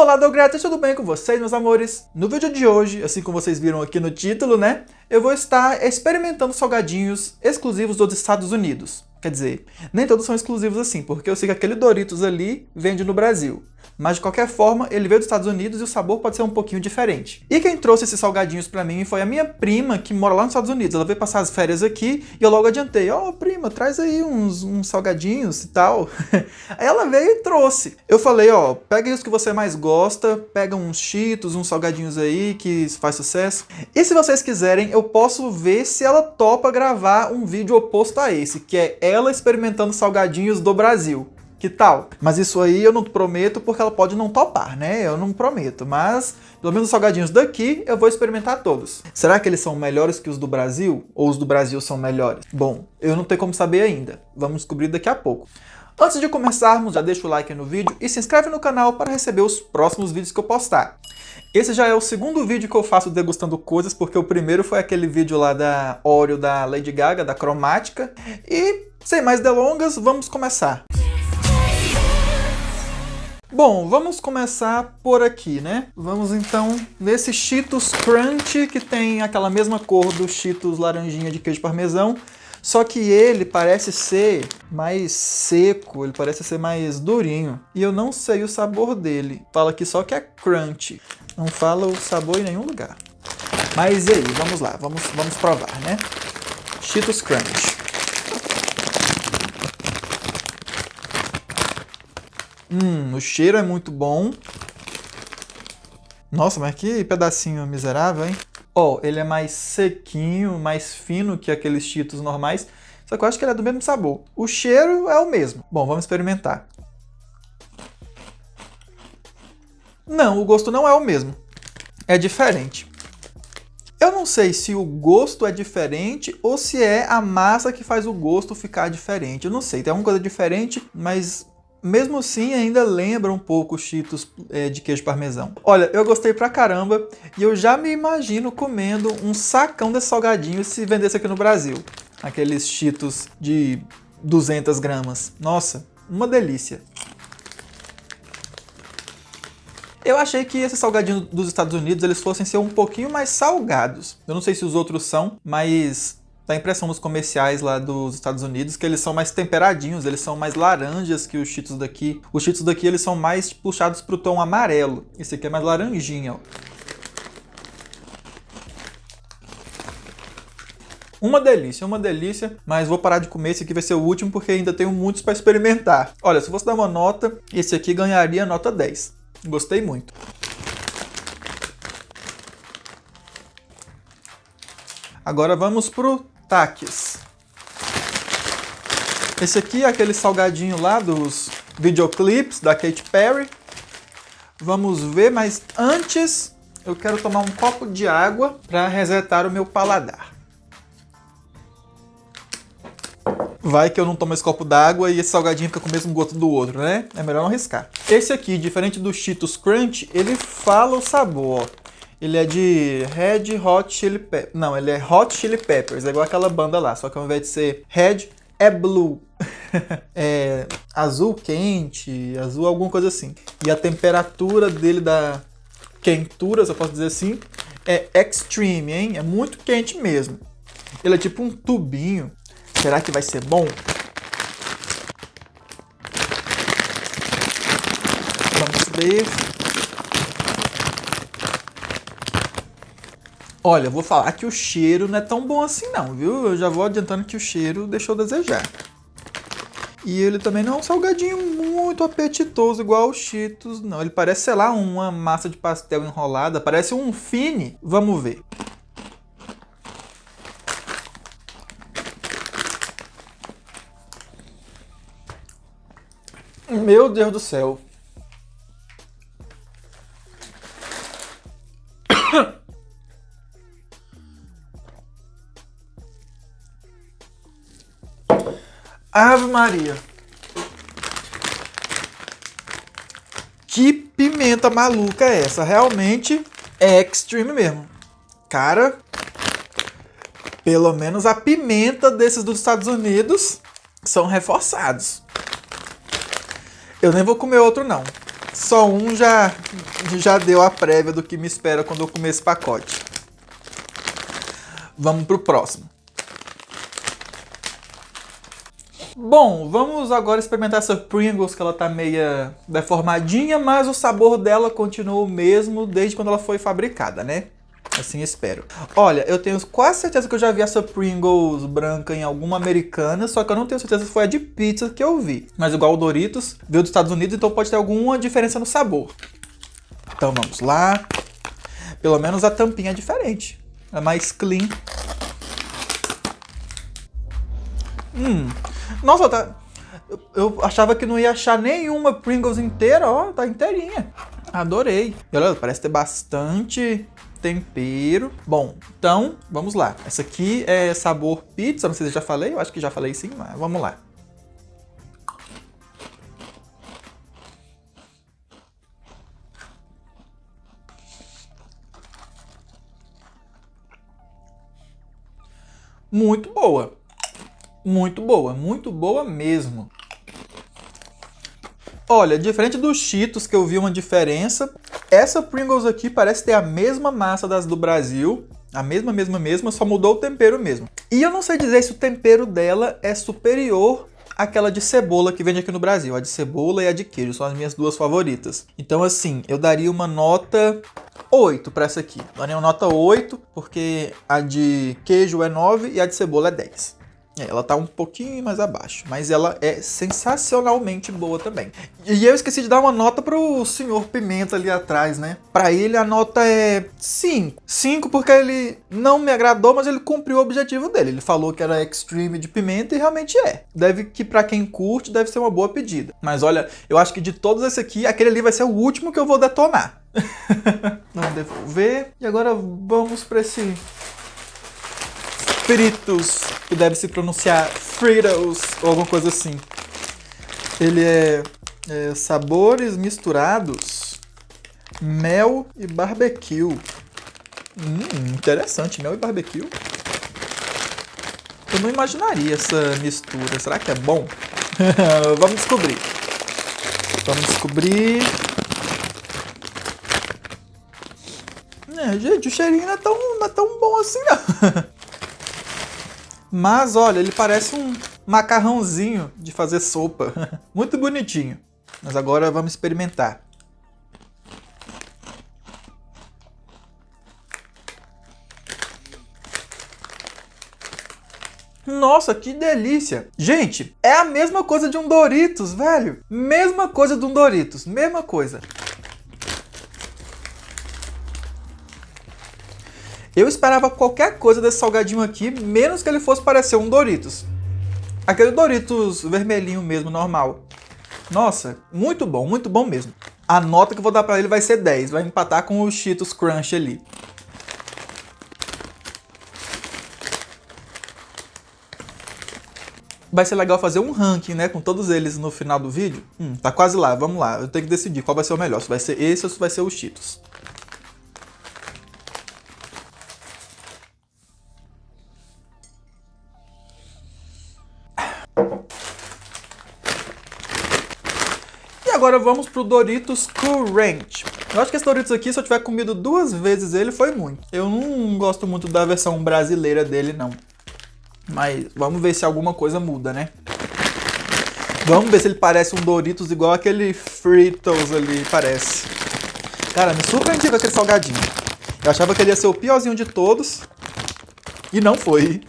Olá, Dogretes, tudo bem com vocês, meus amores? No vídeo de hoje, assim como vocês viram aqui no título, né? Eu vou estar experimentando salgadinhos exclusivos dos Estados Unidos. Quer dizer, nem todos são exclusivos assim, porque eu sei que aquele Doritos ali vende no Brasil. Mas de qualquer forma, ele veio dos Estados Unidos e o sabor pode ser um pouquinho diferente. E quem trouxe esses salgadinhos pra mim foi a minha prima, que mora lá nos Estados Unidos. Ela veio passar as férias aqui e eu logo adiantei. Ó, prima, traz aí uns salgadinhos e tal. Aí ela veio e trouxe. Eu falei, ó, pega aí os que você mais gosta, pega uns Cheetos, uns salgadinhos aí que faz sucesso. E se vocês quiserem, eu posso ver se ela topa gravar um vídeo oposto a esse, que é ela experimentando salgadinhos do Brasil. Que tal? Mas isso aí eu não prometo porque ela pode não topar, né? Eu não prometo, mas pelo menos os salgadinhos daqui eu vou experimentar todos. Será que eles são melhores que os do Brasil? Ou os do Brasil são melhores? Bom, eu não tenho como saber ainda. Vamos descobrir daqui a pouco. Antes de começarmos, já deixa o like no vídeo e se inscreve no canal para receber os próximos vídeos que eu postar. Esse já é o segundo vídeo que eu faço degustando coisas, porque o primeiro foi aquele vídeo lá da Oreo da Lady Gaga, da cromática. E, sem mais delongas, vamos começar. Bom, vamos começar por aqui, né? Vamos então nesse Cheetos Crunch, que tem aquela mesma cor do Cheetos laranjinha de queijo parmesão, só que ele parece ser mais seco, ele parece ser mais durinho. E eu não sei o sabor dele. Fala aqui só que é crunch. Não fala o sabor em nenhum lugar. Mas e aí, vamos lá, vamos provar, né? Cheetos Crunch. O cheiro é muito bom. Nossa, mas que pedacinho miserável, hein? Ó, ele é mais sequinho, mais fino que aqueles Cheetos normais. Só que eu acho que ele é do mesmo sabor. O cheiro é o mesmo. Bom, vamos experimentar. Não, o gosto não é o mesmo. É diferente. Eu não sei se o gosto é diferente ou se é a massa que faz o gosto ficar diferente. Eu não sei, tem alguma coisa diferente, mas mesmo assim ainda lembra um pouco os Cheetos de queijo parmesão. Olha, eu gostei pra caramba e eu já me imagino comendo um sacão desse salgadinho se vendesse aqui no Brasil. Aqueles Cheetos de 200 gramas. Nossa, uma delícia. Eu achei que esses salgadinhos dos Estados Unidos eles fossem ser um pouquinho mais salgados. Eu não sei se os outros são, mas dá a impressão nos comerciais lá dos Estados Unidos que eles são mais temperadinhos, eles são mais laranjas que os Cheetos daqui. Os Cheetos daqui eles são mais puxados pro tom amarelo. Esse aqui é mais laranjinha, ó. Uma delícia, mas vou parar de comer, esse aqui vai ser o último porque ainda tenho muitos para experimentar. Olha, se fosse dar uma nota, esse aqui ganharia nota 10. Gostei muito. Agora vamos pro Takis. Esse aqui é aquele salgadinho lá dos videoclips da Katy Perry. Vamos ver, mas antes eu quero tomar um copo de água para resetar o meu paladar. Vai que eu não tomo esse copo d'água e esse salgadinho fica com o mesmo gosto do outro, né? É melhor não arriscar. Esse aqui, diferente do Cheetos Crunch, ele fala o sabor, ó. Ele é de Red Hot Chili Peppers. Não, ele é Hot Chili Peppers. É igual aquela banda lá, só que ao invés de ser Red, é Blue. É azul quente, azul alguma coisa assim. E a temperatura dele da quentura, se eu posso dizer assim, é extreme, hein? É muito quente mesmo. Ele é tipo um tubinho. Será que vai ser bom? Vamos ver. Olha, eu vou falar que o cheiro não é tão bom assim não, viu? Eu já vou adiantando que o cheiro deixou a desejar. E ele também não é um salgadinho muito apetitoso igual o Cheetos, não. Ele parece, sei lá, uma massa de pastel enrolada. Parece um fine. Vamos ver. Meu Deus do céu. Ave Maria. Que pimenta maluca é essa? Realmente é extreme mesmo. Cara, pelo menos a pimenta desses dos Estados Unidos são reforçados. Eu nem vou comer outro não. Só um já deu a prévia do que me espera quando eu comer esse pacote. Vamos pro próximo. Bom, vamos agora experimentar essa Pringles, que ela tá meia deformadinha, mas o sabor dela continua o mesmo desde quando ela foi fabricada, né? Assim espero. Olha, eu tenho quase certeza que eu já vi essa Pringles branca em alguma americana, só que eu não tenho certeza se foi a de pizza que eu vi. Mas igual o Doritos, veio dos Estados Unidos, então pode ter alguma diferença no sabor. Então vamos lá. Pelo menos a tampinha é diferente. É mais clean. Nossa, tá... Eu achava que não ia achar nenhuma Pringles inteira, ó, tá inteirinha. Adorei. E olha, parece ter bastante tempero. Bom, então, vamos lá. Essa aqui é sabor pizza, não sei se eu já falei, eu acho que já falei sim, mas vamos lá. Muito boa. Muito boa mesmo. Olha, diferente dos Cheetos, que eu vi uma diferença, essa Pringles aqui parece ter a mesma massa das do Brasil, a mesma, só mudou o tempero mesmo. E eu não sei dizer se o tempero dela é superior àquela de cebola que vende aqui no Brasil. A de cebola e a de queijo são as minhas duas favoritas. Então assim, eu daria uma nota 8 para essa aqui. Daria uma nota 8, porque a de queijo é 9 e a de cebola é 10. Ela tá um pouquinho mais abaixo, mas ela é sensacionalmente boa também. E eu esqueci de dar uma nota pro Senhor Pimenta ali atrás, né? Pra ele a nota é 5. 5 porque ele não me agradou, mas ele cumpriu o objetivo dele. Ele falou que era extreme de pimenta e realmente é. Deve que pra quem curte, deve ser uma boa pedida. Mas olha, eu acho que de todos esse aqui, aquele ali vai ser o último que eu vou detonar. Vamos devolver. E agora vamos pra esse... Fritos, que deve se pronunciar Fritos ou alguma coisa assim. Ele é sabores misturados, mel e barbecue. Interessante, mel e barbecue. Eu não imaginaria essa mistura. Será que é bom? Vamos descobrir. Gente, o cheirinho não é tão bom assim, não. Mas, olha, ele parece um macarrãozinho de fazer sopa. Muito bonitinho. Mas agora vamos experimentar. Nossa, que delícia! Gente, é a mesma coisa de um Doritos, velho. Mesma coisa de um Doritos, mesma coisa. Eu esperava qualquer coisa desse salgadinho aqui, menos que ele fosse parecer um Doritos. Aquele Doritos vermelhinho mesmo, normal. Nossa, muito bom mesmo. A nota que eu vou dar pra ele vai ser 10, vai empatar com o Cheetos Crunch ali. Vai ser legal fazer um ranking, né, com todos eles no final do vídeo. Tá quase lá, vamos lá. Eu tenho que decidir qual vai ser o melhor, se vai ser esse ou se vai ser o Cheetos. E agora vamos pro Doritos Cool Ranch. Eu acho que esse Doritos aqui, se eu tiver comido 2 vezes ele, foi muito. Eu não gosto muito da versão brasileira dele, não. Mas vamos ver se alguma coisa muda, né? Vamos ver se ele parece um Doritos igual aquele Fritos ali parece. Cara, me surpreendi com aquele salgadinho. Eu achava que ele ia ser o piorzinho de todos. E não foi.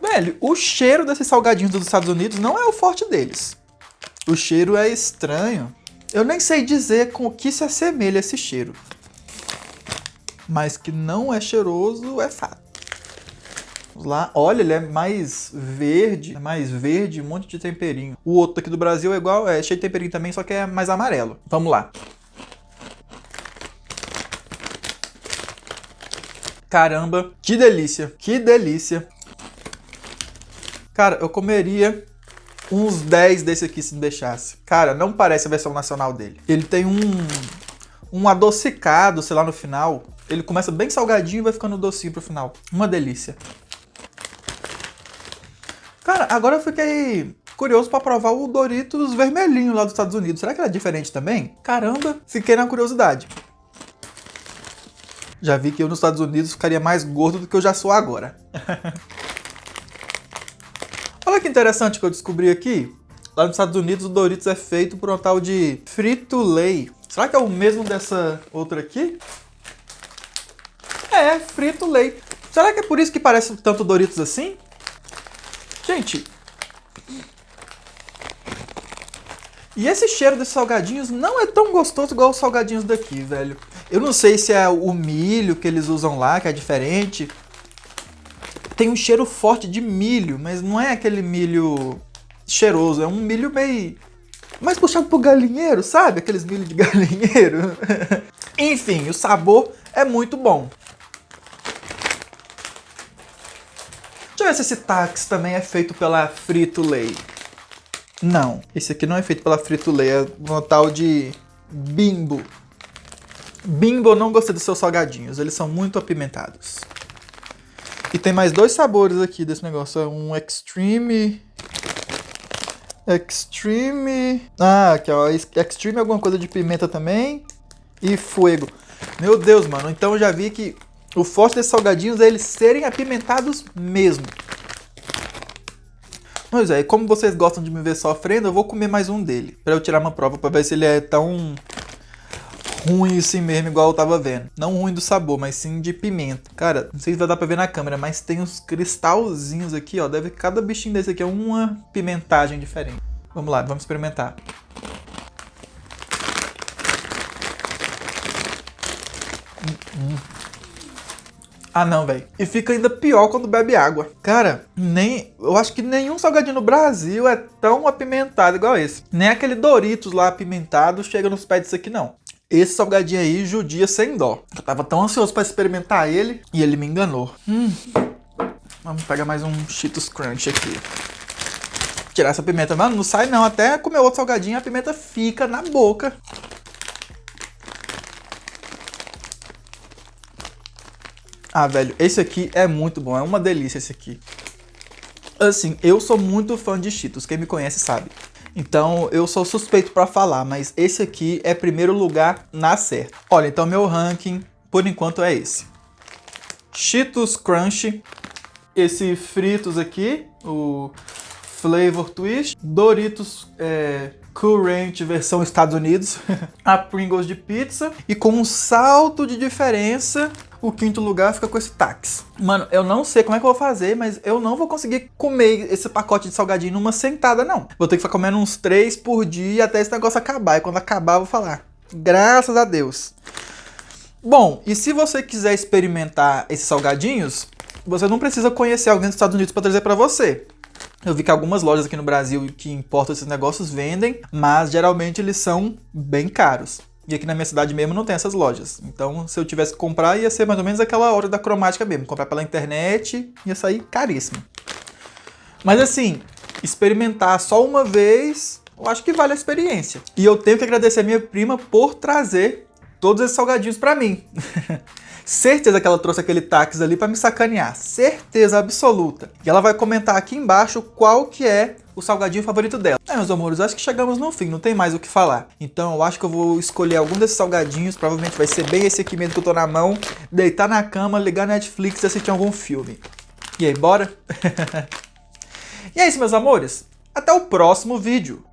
Velho, o cheiro desses salgadinhos dos Estados Unidos não é o forte deles. O cheiro é estranho. Eu nem sei dizer com o que se assemelha esse cheiro. Mas que não é cheiroso é fato. Vamos lá. Olha, ele é mais verde, um monte de temperinho. O outro aqui do Brasil é igual, é cheio de temperinho também, só que é mais amarelo. Vamos lá. Caramba, que delícia, que delícia. Cara, eu comeria uns 10 desse aqui se deixasse. Cara, não parece a versão nacional dele. Ele tem um adocicado, sei lá, no final. Ele começa bem salgadinho e vai ficando docinho pro final. Uma delícia. Cara, agora eu fiquei Curioso pra provar o Doritos vermelhinho lá dos Estados Unidos. Será que ele é diferente também? Caramba, fiquei na curiosidade. Já vi que eu nos Estados Unidos ficaria mais gordo do que eu já sou agora. Olha que interessante que eu descobri aqui. Lá nos Estados Unidos o Doritos é feito por um tal de Frito-Lay. Será que é o mesmo dessa outra aqui? É, Frito-Lay. Será que é por isso que parece tanto Doritos assim? Gente... E esse cheiro desses salgadinhos não é tão gostoso igual os salgadinhos daqui, velho. Eu não sei se é o milho que eles usam lá, que é diferente. Tem um cheiro forte de milho, mas não é aquele milho cheiroso. É um milho meio... mais puxado pro galinheiro, sabe? Aqueles milho de galinheiro. Enfim, o sabor é muito bom. Deixa eu ver se esse táxi também é feito pela Frito-Lay. Não, esse aqui não é feito pela Frito-Lay, é uma tal de Bimbo. Bimbo, eu não gostei dos seus salgadinhos, eles são muito apimentados. E tem mais dois sabores aqui desse negócio, é um Extreme... Ah, aqui ó, Extreme alguma coisa de pimenta também. E Fuego. Meu Deus, mano, então eu já vi que o forte desses salgadinhos é eles serem apimentados mesmo. Pois é, e como vocês gostam de me ver sofrendo, eu vou comer mais um dele. Pra eu tirar uma prova, pra ver se ele é tão ruim assim mesmo, igual eu tava vendo. Não ruim do sabor, mas sim de pimenta. Cara, não sei se vai dar pra ver na câmera, mas tem uns cristalzinhos aqui, ó. Deve que cada bichinho desse aqui é uma pimentagem diferente. Vamos lá, vamos experimentar. Ah não, velho. E fica ainda pior quando bebe água. Cara, eu acho que nenhum salgadinho no Brasil é tão apimentado igual esse. Nem aquele Doritos lá apimentado chega nos pés disso aqui, não. Esse salgadinho aí judia sem dó. Eu tava tão ansioso pra experimentar ele e ele me enganou. Vamos pegar mais um Cheetos Crunch aqui. Tirar essa pimenta. Mano, não sai não. Até comer outro salgadinho a pimenta fica na boca. Ah, velho, esse aqui é muito bom, é uma delícia esse aqui. Assim, eu sou muito fã de Cheetos, quem me conhece sabe. Então, eu sou suspeito pra falar, mas esse aqui é primeiro lugar na certa. Olha, então meu ranking, por enquanto, é esse. Cheetos Crunch, esse Fritos aqui, o Flavor Twist, Doritos Cool Ranch versão Estados Unidos, a Pringles de pizza, e com um salto de diferença... O quinto lugar fica com esse táxi. Mano, eu não sei como é que eu vou fazer, mas eu não vou conseguir comer esse pacote de salgadinho numa sentada, não. Vou ter que ficar comendo uns 3 por dia até esse negócio acabar. E quando acabar, eu vou falar. Graças a Deus. Bom, e se você quiser experimentar esses salgadinhos, você não precisa conhecer alguém dos Estados Unidos para trazer para você. Eu vi que algumas lojas aqui no Brasil que importam esses negócios vendem, mas geralmente eles são bem caros. E aqui na minha cidade mesmo não tem essas lojas. Então, se eu tivesse que comprar, ia ser mais ou menos aquela hora da cromática mesmo. Comprar pela internet ia sair caríssimo. Mas assim, experimentar só uma vez, eu acho que vale a experiência. E eu tenho que agradecer a minha prima por trazer todos esses salgadinhos pra mim. Certeza que ela trouxe aquele táxi ali pra me sacanear. Certeza absoluta. E ela vai comentar aqui embaixo qual que é o salgadinho favorito dela. Meus amores, acho que chegamos no fim, não tem mais o que falar. Então eu acho que eu vou escolher algum desses salgadinhos, provavelmente vai ser bem esse aqui mesmo que eu tô na mão, deitar na cama, ligar Netflix e assistir algum filme. E aí, bora? E é isso, meus amores. Até o próximo vídeo.